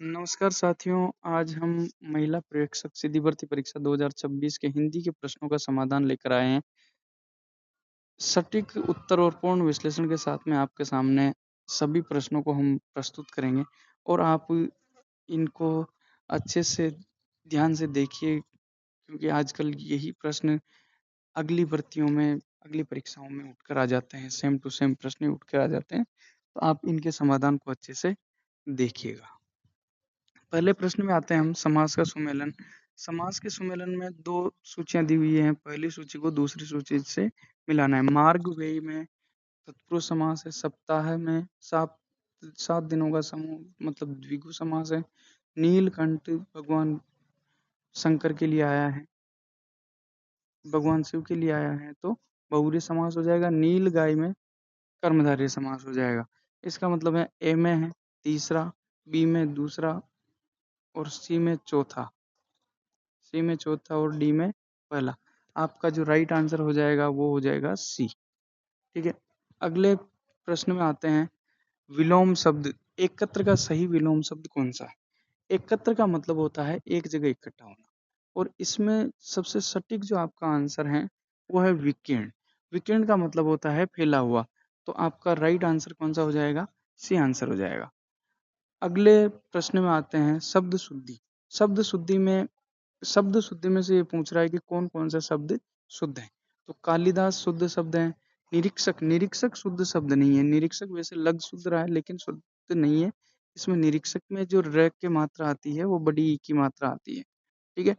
नमस्कार साथियों, आज हम महिला प्रेक्षक सीधी भर्ती परीक्षा 2026 के हिंदी के प्रश्नों का समाधान लेकर आए हैं। सटीक उत्तर और पूर्ण विश्लेषण के साथ में आपके सामने सभी प्रश्नों को हम प्रस्तुत करेंगे और आप इनको अच्छे से ध्यान से देखिए, क्योंकि आजकल यही प्रश्न अगली भर्तियों में, अगली परीक्षाओं में उठकर आ जाते हैं। सेम टू सेम प्रश्न ही उठकर आ जाते हैं, तो आप इनके समाधान को अच्छे से देखिएगा। पहले प्रश्न में आते हैं हम, समास का सुमेलन। समास के सुमेलन में दो सूचियां दी हुई हैं। पहली सूची को दूसरी सूची से मिलाना है। मार्ग व्यय में तत्पुरुष समास है। सप्ताह में सात सात दिनों का समूह मतलब द्विगु समास है। नीलकंठ भगवान शंकर के लिए आया है, भगवान शिव के लिए आया है, तो बहुव्रीहि समास हो जाएगा। नील गाय में कर्मधारय समास हो जाएगा। इसका मतलब है ए में है तीसरा, बी में दूसरा और सी में चौथा और डी में पहला। आपका जो राइट आंसर हो जाएगा वो हो जाएगा सी। ठीक है, अगले प्रश्न में आते हैं। विलोम शब्द। एकत्र का सही विलोम शब्द कौन सा है? एकत्र का मतलब होता है एक जगह इकट्ठा होना, और इसमें सबसे सटीक जो आपका आंसर है वो है विकीर्ण। विकीर्ण का मतलब होता है फैला हुआ, तो आपका राइट आंसर कौन सा हो जाएगा? सी आंसर हो जाएगा। अगले प्रश्न में आते हैं। शब्द शुद्धि। शब्द शुद्धि में से ये पूछ रहा है कि कौन कौन से शब्द शुद्ध हैं। तो कालिदास शुद्ध शब्द है। निरीक्षक शुद्ध शब्द नहीं है। निरीक्षक वैसे लग शुद्ध रहा है लेकिन शुद्ध नहीं है। इसमें निरीक्षक में जो र की मात्रा आती है वो बड़ी ई की मात्रा आती है। ठीक है,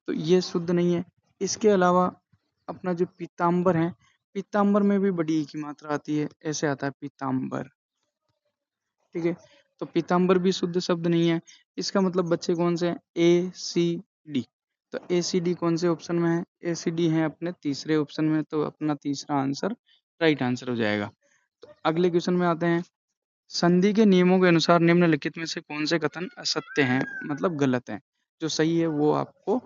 तो ये शुद्ध नहीं है। इसके अलावा अपना जो पीताम्बर है, पीताम्बर में भी बड़ी ई की मात्रा आती है, ऐसे आता है पीताम्बर। ठीक है, तो पीताम्बर भी शुद्ध शब्द नहीं है। इसका मतलब बच्चे कौन से हैं? ए सी डी। तो ए सी डी कौन से ऑप्शन में है? ए सी डी है अपने तीसरे ऑप्शन में, तो अपना तीसरा आंसर राइट आंसर हो जाएगा। तो अगले क्वेश्चन में आते हैं। संधि के नियमों के अनुसार निम्नलिखित में से कौन से कथन असत्य हैं, मतलब गलत हैं? जो सही है वो आपको,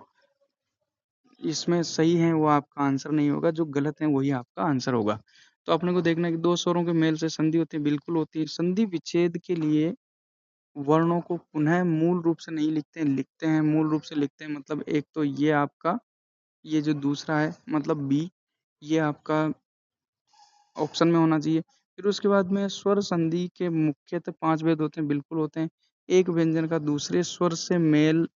इसमें सही है वो आपका आंसर नहीं होगा, जो गलत है वही आपका आंसर होगा। तो अपने को देखना है कि दो स्वरों के मेल से संधि होती है, बिल्कुल होती है। संधि विच्छेद के लिए वर्णों को पुनः मूल रूप से नहीं लिखते हैं मूल रूप से लिखते हैं। मतलब एक तो ये आपका, ये जो दूसरा है मतलब बी, ये आपका ऑप्शन में होना चाहिए। फिर उसके बाद में स्वर संधि के मुख्यतः 5 भेद होते हैं, बिल्कुल होते हैं। एक व्यंजन का दूसरे स्वर से मेल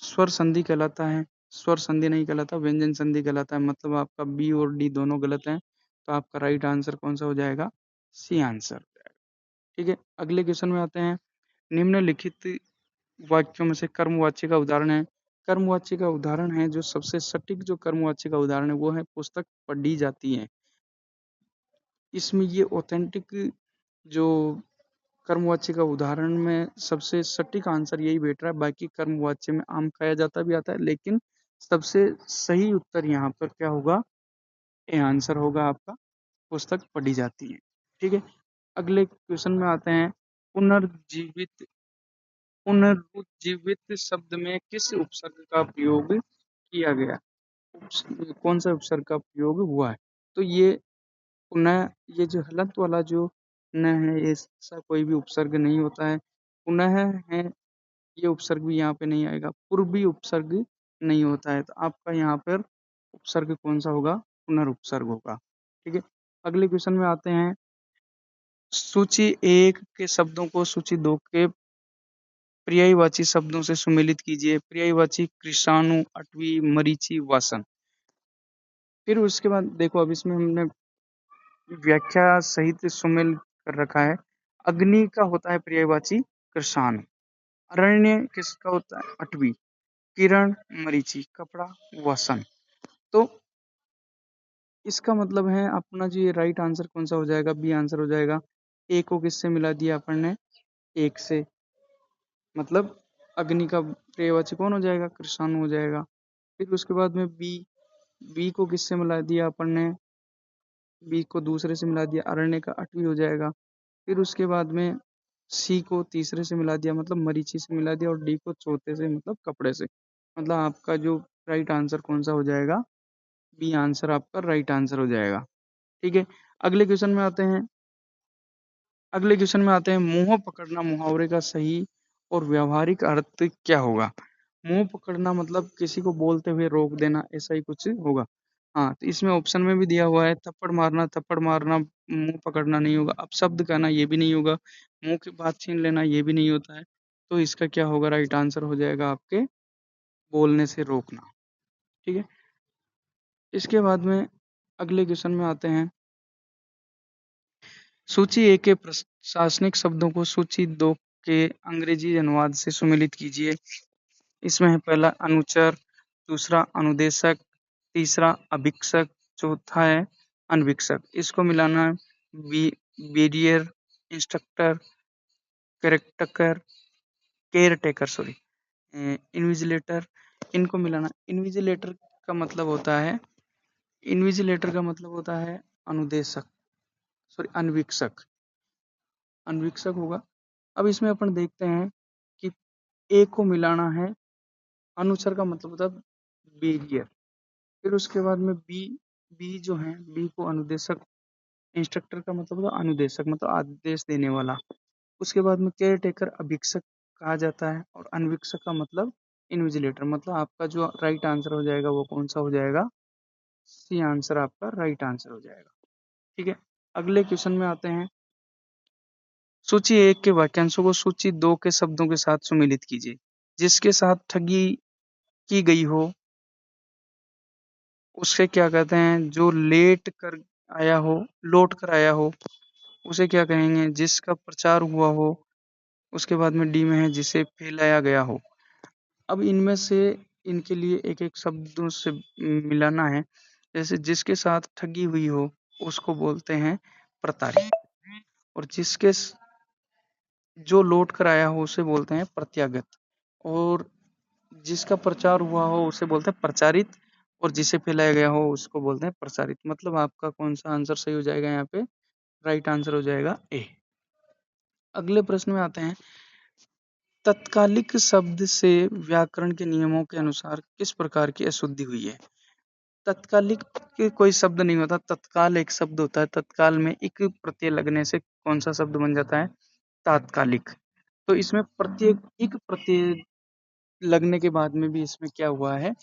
स्वर संधि कहलाता है। स्वर संधि नहीं कहलाता, व्यंजन संधि कहलाता है। मतलब आपका बी और डी दोनों गलत हैं, तो आपका राइट आंसर कौन सा हो जाएगा? C answer. ठीक है, अगले क्वेश्चन में आते हैं। निम्नलिखित वाक्यों में से कर्मवाच्य का उदाहरण है। कर्मवाच्य का उदाहरण है, जो सबसे सटीक जो कर्मवाच्य का उदाहरण है वो है पुस्तक पढ़ी जाती है। इसमें ये ऑथेंटिक जो कर्मवाच्य का उदाहरण में सबसे सटीक आंसर यही बैठ रहा है। बाकी कर्मवाच्य में आम खाया जाता भी आता है, लेकिन सबसे सही उत्तर यहाँ पर क्या होगा? ए आंसर होगा आपका, पुस्तक पढ़ी जाती है। ठीक है, अगले क्वेश्चन में आते हैं। पुनर्जीवित। पुनरुज्जीवित शब्द में किस उपसर्ग का प्रयोग किया गया? कौन सा उपसर्ग का प्रयोग हुआ है? तो ये पुनः, ये जो हलंत वाला जो न है, ऐसा कोई भी उपसर्ग नहीं होता है। पुनः है, ये उपसर्ग भी यहाँ पे नहीं आएगा। पूर्वी उपसर्ग नहीं होता है, तो आपका यहाँ पर उपसर्ग कौन सा होगा? पुनरुपसर्ग होगा। ठीक है, अगले क्वेश्चन में आते हैं। सूची 1 के शब्दों को सूची 2 के पर्यायवाची शब्दों से सुमेलित कीजिए। पर्यायवाची कृषाणु, अटवी, मरीचि, वासन। फिर उसके बाद देखो, अब इसमें हमने व्याख्या सहित सुमेल कर रखा है। अग्नि का होता है पर्यायवाची कृषाणु। अरण्य किसका होता है? अटवी। किरण मरीचि। कपड़ा वसन। तो इसका मतलब है अपना जो ये राइट आंसर कौन सा हो जाएगा? बी आंसर हो जाएगा। ए को किससे मिला दिया अपन ने? एक से, मतलब अग्नि का पर्यायवाची कौन हो जाएगा? कृषाणु हो जाएगा। फिर उसके बाद में बी, बी को किससे मिला दिया अपन ने? बी को दूसरे से मिला दिया, अरण्य का अटवी हो जाएगा। फिर उसके बाद में सी को तीसरे से मिला दिया, मतलब मरीचि से मिला दिया, और डी को चौथे से, मतलब कपड़े से। मतलब आपका जो राइट आंसर कौन सा हो जाएगा? बी आंसर आपका राइट आंसर हो जाएगा। ठीक है, अगले क्वेश्चन में आते हैं। मुंह पकड़ना मुहावरे का सही और व्यावहारिक अर्थ क्या होगा? मुंह पकड़ना मतलब किसी को बोलते हुए रोक देना, ऐसा ही कुछ होगा। हाँ, तो इसमें ऑप्शन में भी दिया हुआ है थप्पड़ मारना मुंह पकड़ना नहीं होगा। अब शब्द कहना ये भी नहीं होगा। मुंह की बात छीन लेना ये भी नहीं होता है। तो इसका क्या होगा? राइट आंसर हो जाएगा आपके बोलने से रोकना। ठीक है। इसके बाद में अगले क्वेश्चन में आते हैं। सूची 1 के प्रशासनिक शब्दों को सूची 2 के अंग्रेजी अनुवाद से सुमेलित कीजिए। इसमें है पहला अनुचर, दूसरा अनुदेशक, तीसरा अभीक्षक, चौथा है अनभिक्षक। इसको मिलाना है barrier, instructor, character, care taker sorry, invigilator. इनको मिलाना। इन्विजिलेटर का मतलब होता है अनुदेशक, सॉरी अनवीक्षक। अनवीक्षक होगा। अब इसमें अपन देखते हैं कि ए को मिलाना है। अनुचर का मतलब होता है बेरियर। फिर उसके बाद में बी, जो है बी को अनुदेशक, इंस्ट्रक्टर का मतलब होता है अनुदेशक मतलब आदेश देने वाला। उसके बाद में केयर टेकर अभीक्षक कहा जाता है और अनवीक्षक का मतलब इन्विजिलेटर। मतलब आपका जो राइट आंसर हो जाएगा वो कौन सा हो जाएगा? सी आंसर आपका राइट आंसर हो जाएगा। ठीक है। अगले क्वेश्चन में आते हैं। सूची 1 के वाक्यांशों को सूची 2 के शब्दों के साथ सुमेलित कीजिए। जिसके साथ ठगी की गई हो उसे क्या कहते हैं? जो लौट कर आया हो उसे क्या कहेंगे? जिसका प्रचार हुआ हो। उसके बाद में डी में है जिसे फैलाया गया हो। अब इनमें से इनके लिए एक एक शब्दों से मिलाना है। जैसे जिसके साथ ठगी हुई हो उसको बोलते हैं प्रताड़ित, और जो लौट कर आया हो उसे बोलते हैं प्रत्यागत, और जिसका प्रचार हुआ हो उसे बोलते हैं प्रचारित, और जिसे फैलाया गया हो उसको बोलते हैं प्रसारित। मतलब आपका कौन सा आंसर सही हो जाएगा? यहाँ पे राइट आंसर हो जाएगा ए। अगले प्रश्न में आते हैं। तत्कालिक शब्द से व्याकरण के नियमों के अनुसार किस प्रकार की अशुद्धि हुई है? तत्कालिक के कोई शब्द नहीं होता। तत्काल एक शब्द होता है। तत्काल में एक प्रत्यय लगने से कौन सा शब्द बन जाता है? तात्कालिक। तो इसमें प्रत्येक एक प्रत्यय लगने के बाद में भी इसमें क्या हुआ है?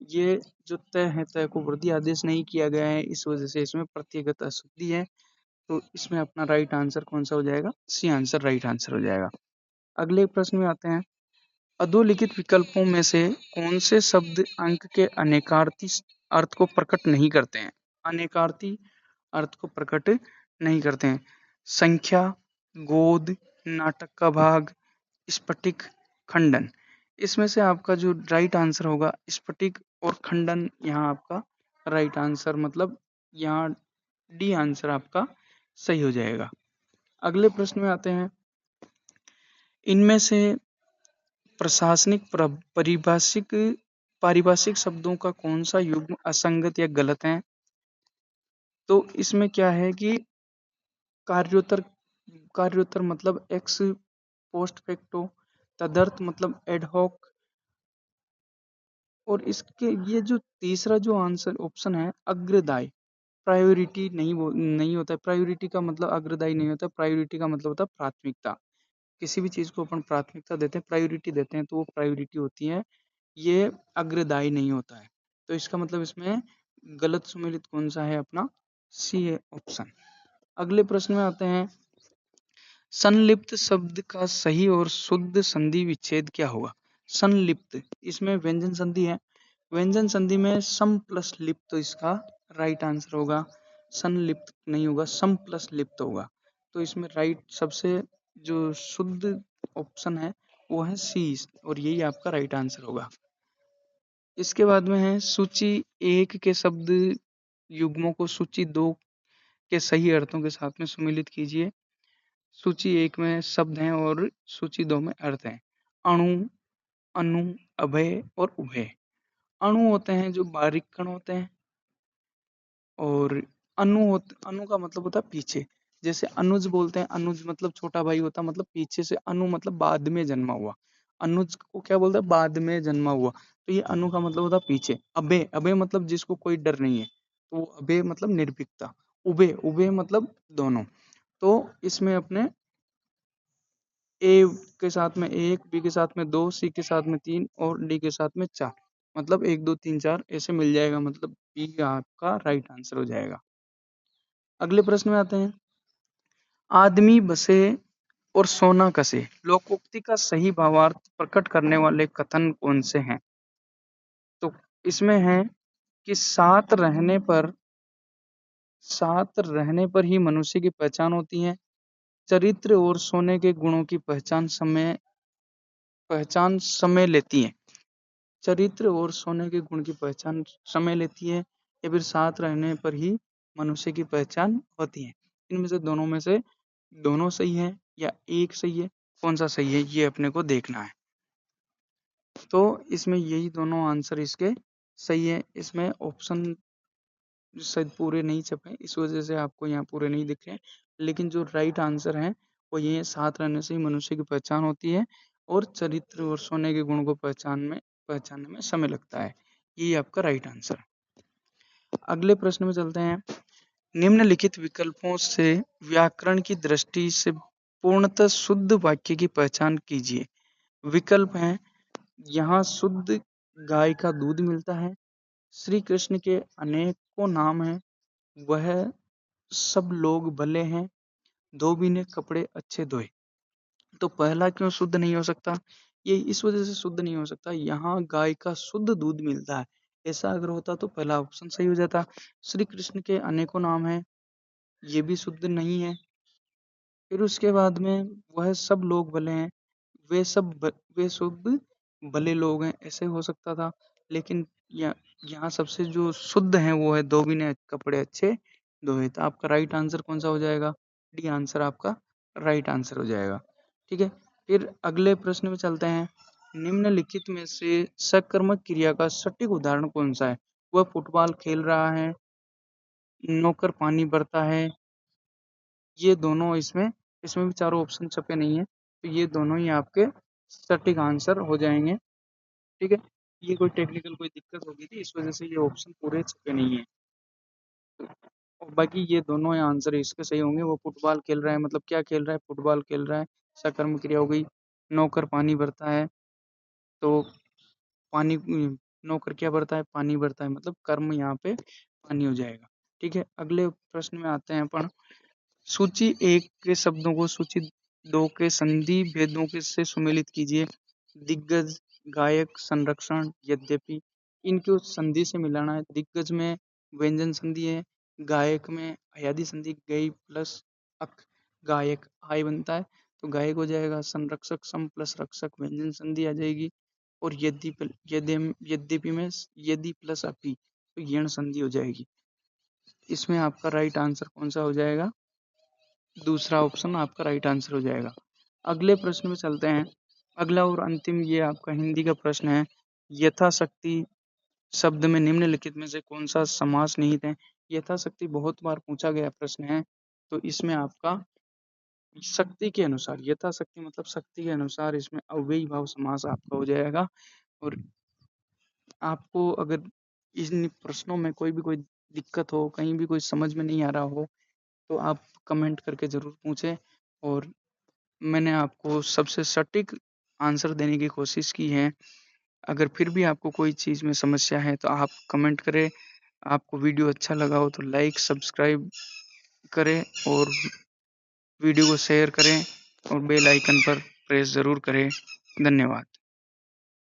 ये जो तय है, तय को वृद्धि आदेश नहीं किया गया है, इस वजह से इसमें प्रत्ययगत अशुद्धि है। तो इसमें अपना राइट आंसर कौन सा हो जाएगा? सी आंसर राइट आंसर हो जाएगा। अगले प्रश्न में आते हैं। अधोलिखित विकल्पों में से कौन से शब्द अंक के अनेकार्थी अर्थ को प्रकट नहीं करते हैं? अनेकार्थी अर्थ को प्रकट नहीं करते हैं। संख्या, गोद, नाटक का भाग, स्फटिक, खंडन। इसमें से आपका जो राइट आंसर होगा स्फटिक और खंडन, यहाँ आपका राइट आंसर मतलब यहाँ डी आंसर आपका सही हो जाएगा। अगले प्रश्न में आते हैं। इनमें से प्रशासनिक पारिभाषिक शब्दों का कौन सा युग्म असंगत या गलत है? तो इसमें क्या है कि कार्योत्तर कार्योत्तर मतलब एक्स पोस्ट फैक्टो, तदर्थ मतलब एडहॉक, और इसके ये जो तीसरा जो आंसर ऑप्शन है अग्रदाय, प्रायोरिटी नहीं होता है। प्रायोरिटी का मतलब अग्रदायी नहीं होता। प्रायोरिटी का मतलब होता है प्राथमिकता। किसी भी चीज को अपन प्राथमिकता देते हैं, प्रायोरिटी देते हैं, तो वो प्रायोरिटी होती है। ये अग्रदायी नहीं होता है। तो इसका मतलब इसमें गलत सुमेलित कौन सा है? अपना सी ऑप्शन। अगले प्रश्न में आते हैं। संलिप्त शब्द का सही और शुद्ध संधि विच्छेद क्या होगा? संलिप्त, इसमें व्यंजन संधि है। व्यंजन संधि में सम प्लस लिप्त, तो इसका राइट आंसर होगा संलिप्त नहीं होगा, सम प्लस लिप्त होगा। तो इसमें राइट सबसे जो शुद्ध ऑप्शन है वो है सी, और यही आपका राइट आंसर होगा। इसके बाद में है सूची 1 के शब्द युग्मों को सूची 2 के सही अर्थों के साथ में सुमेलित कीजिए। सूची 1 में शब्द हैं और सूची 2 में अर्थ हैं। अणु, अनु, अभय और उभय। अणु होते हैं जो बारीक कण होते हैं, और अनु का मतलब होता है पीछे। जैसे अनुज बोलते हैं, अनुज मतलब छोटा भाई होता है, मतलब पीछे से। अनु मतलब बाद में जन्मा हुआ। अनुज को क्या बोलते हैं? बाद में जन्मा हुआ। तो ये अनु का मतलब होता है पीछे। अबे, अबे मतलब जिसको कोई डर नहीं है, तो अबे मतलब निर्भीकता। उबे, उबे मतलब दोनों। तो इसमें अपने ए के साथ में 1, बी के साथ में 2, सी के साथ में 3 और डी के साथ में 4। मतलब 1, 2, 3, 4 ऐसे मिल जाएगा, मतलब बी आपका राइट आंसर हो जाएगा। अगले प्रश्न में आते हैं। आदमी बसे और सोना कसे लोकोक्ति का सही भावार्थ प्रकट करने वाले कथन कौन से हैं? तो इसमें है कि साथ रहने पर ही मनुष्य की पहचान होती है। चरित्र और सोने के गुणों की पहचान समय लेती है। चरित्र और सोने के गुण की पहचान समय लेती है, या फिर साथ रहने पर ही मनुष्य की पहचान होती है। इनमें से दोनों सही है या एक सही है, कौन सा सही है ये अपने को देखना है। तो इसमें यही दोनों आंसर इसके सही है। इसमें ऑप्शन शायद पूरे नहीं छपे, इस वजह से आपको यहाँ पूरे नहीं दिख रहे हैं। लेकिन जो राइट आंसर है वो ये है, साथ रहने से ही मनुष्य की पहचान होती है और चरित्र और सोने के गुण को पहचानने में समय लगता है। ये आपका राइट आंसर है। अगले प्रश्न में चलते हैं। निम्नलिखित विकल्पों से व्याकरण की दृष्टि से पूर्णतः शुद्ध वाक्य की पहचान कीजिए। विकल्प हैं, यहाँ शुद्ध गाय का दूध मिलता है, श्री कृष्ण के अनेकों नाम हैं, वह सब लोग भले हैं, धोबी ने कपड़े अच्छे धोए। तो पहला क्यों शुद्ध नहीं हो सकता? ये इस वजह से शुद्ध नहीं हो सकता, यहाँ गाय का शुद्ध दूध मिलता है। ऐसा अगर होता तो पहला ऑप्शन सही हो जाता। श्री कृष्ण के अनेकों नाम हैं, ये भी शुद्ध नहीं है। फिर उसके बाद में वह सब लोग भले हैं, वे शुद्ध भले लोग हैं, ऐसे हो सकता था। लेकिन यहाँ सबसे जो शुद्ध है वो है, धोबी ने कपड़े अच्छे धोए। तो आपका राइट आंसर कौन सा हो जाएगा? डी आंसर आपका राइट आंसर हो जाएगा। ठीक है, फिर अगले प्रश्न में चलते हैं। निम्नलिखित में से सकर्मक क्रिया का सटीक उदाहरण कौन सा है? वह फुटबॉल खेल रहा है, नौकर पानी भरता है। ये दोनों इसमें भी चारों ऑप्शन छपे नहीं है, तो ये दोनों ही आपके सटीक आंसर हो जाएंगे। ठीक है, ये कोई टेक्निकल कोई दिक्कत होगी थी, इस वजह से ये ऑप्शन पूरे छपे नहीं है। और बाकी ये दोनों आंसर इसके सही होंगे। वो फुटबॉल खेल रहा है, मतलब क्या खेल रहा है? फुटबॉल खेल रहा है, सकर्म क्रिया हो गई। नौकर पानी भरता है, तो पानी नौकर क्या भरता है? पानी भरता है, मतलब कर्म यहाँ पे पानी हो जाएगा। ठीक है, अगले प्रश्न में आते हैं अपन। सूची 1 के शब्दों को सूची 2 के संधि भेदों के से सुमेलित कीजिए। दिग्गज, गायक, संरक्षण, यद्यपि। इनको संधि से मिलाना है। दिग्गज में व्यंजन संधि है, गायक में अयादि संधि गई प्लस अक, गायक आय बनता है, तो गायक हो जाएगा। संरक्षक सम प्लस रक्षक व्यंजन संधि आ जाएगी। और यद्यपि में यदि प्लस अपि, तो यण संधि हो जाएगी। इसमें आपका राइट आंसर कौन सा हो जाएगा? दूसरा ऑप्शन आपका राइट आंसर हो जाएगा। अगले प्रश्न में चलते हैं। अगला और अंतिम ये आपका हिंदी का प्रश्न है। यथाशक्ति शब्द में निम्नलिखित में से कौन सा समास निहित है? यथाशक्ति बहुत बार पूछा गया प्रश्न है, तो इसमें आपका शक्ति के अनुसार, यथाशक्ति मतलब शक्ति के अनुसार, इसमें अव्ययी भाव समास आपका हो जाएगा। और आपको अगर इन प्रश्नों में कोई भी कोई दिक्कत हो, कहीं भी कोई समझ में नहीं आ रहा हो, तो आप कमेंट करके ज़रूर पूछें। और मैंने आपको सबसे सटीक आंसर देने की कोशिश की है। अगर फिर भी आपको कोई चीज़ में समस्या है तो आप कमेंट करें। आपको वीडियो अच्छा लगा हो तो लाइक सब्सक्राइब करें और वीडियो को शेयर करें और बेल आइकन पर प्रेस ज़रूर करें। धन्यवाद।